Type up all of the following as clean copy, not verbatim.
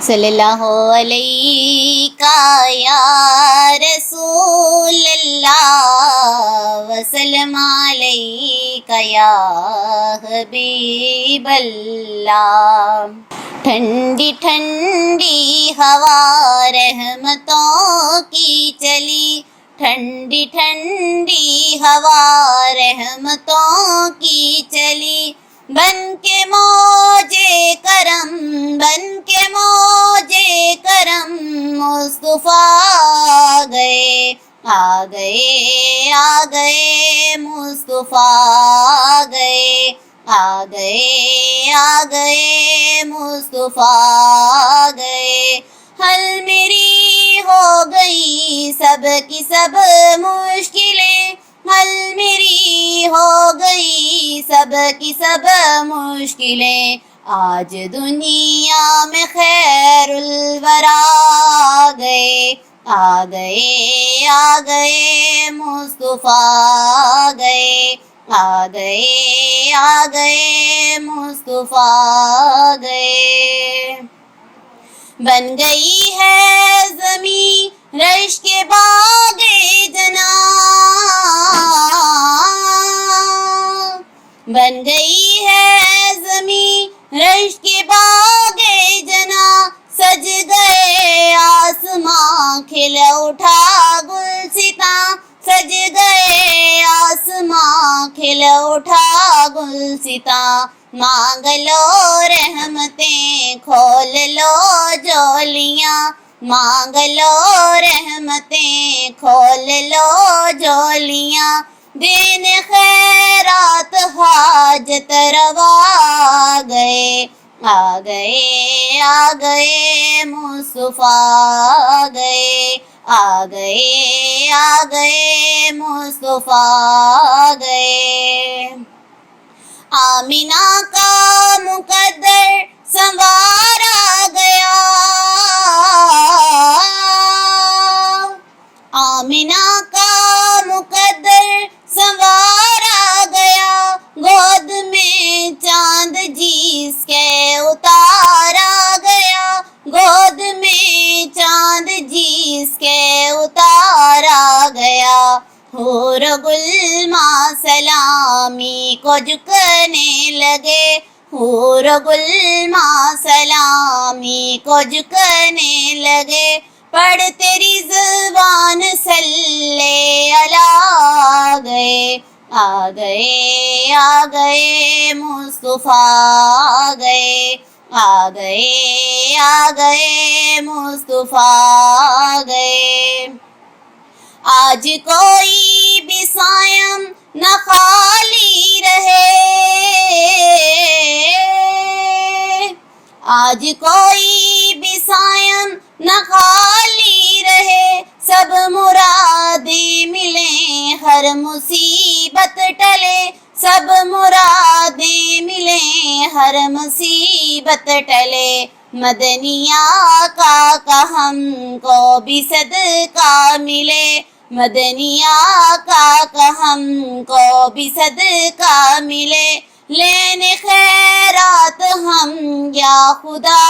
صلی اللہ علیہ یا رسول اللہ وسلم علیہ یا حبیب اللہ۔ ٹھنڈی ٹھنڈی ہوا رحمتوں کی چلی، ٹھنڈی ٹھنڈی ہوا رحمتوں کی چلی، بن کے موجے کرم، بن کے موجے کرم مصطفیٰ آ گئے، آ گئے، آ گئے مصطفیٰ آ گئے، آ گئے، آ گئے مصطفیٰ آ گئے۔ حل میری ہو گئی سب کی سب مشکلیں، حل میری ہو گئی سب کی سب مشکلیں، آج دنیا میں خیر الورا آ گئے، آ گئے، آ گئے مصطفیٰ آ گئے، آ گئے، آ گئے مصطفیٰ آ گئے۔ بن گئی ہے زمین رش کے باغ جناں، بن گئی ہے زمین رش کے باغ جناں، سج گئے آسماں کھل اٹھا گلستاں، سج گئے آسماں کھل اٹھا گلستاں، مانگ لو رحمتیں کھول لو جولیاں، مانگ لو رحمتیں کھول لو جولیاں، دین خیرات حاجت روا آ گئے، آ گئے، آ گئے مصطفیٰ آ گئے، آ گئے، آ گئے مصطفیٰ آ گئے۔ آمینہ کا مقدر سنوارا گیا، آمینہ کا مقدر سنوارا گیا، گود میں چاند جس کے اتارا گیا، گود میں چاند جس کے اتارا گیا، حور و گل ماں سلامی کو جھکنے لگے، حور و گل ماں سلامی کو جھکنے لگے، پڑھتے رضوان صلی اللہ آ گئے، آ گئے، آ گئے مصطفیٰ آ گئے، آ گئے، آ گئے مصطفیٰ آ گئے۔ آج کوئی بھی صائم نہ خالی رہے، آج کوئی بھی صائم نہ خالی رہے، سب مرادیں ملیں ہر مصیبت ٹلے، سب مرادیں ملیں ہر مصیبت ٹلے، مدنی آقا کا ہم کو بھی صدقہ ملے، مدنی آقا کا ہم کو بھی صدقہ ملے، لینے خیرات ہم یا خدا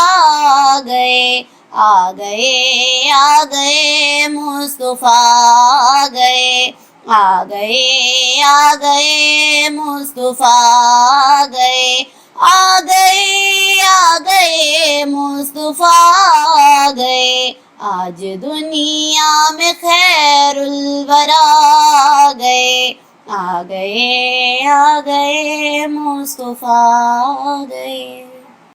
آ گئے، آ گئے، آ گئے مصطفیٰ آ گئے، آ گئے، آ گئے مصطفیٰ آ گئے، آ گئے، آ گئے مصطفیٰ آ گئے، آج دنیا میں خیر الورا آ گئے، آ گئے، آ گئے مصطفیٰ آ گئے۔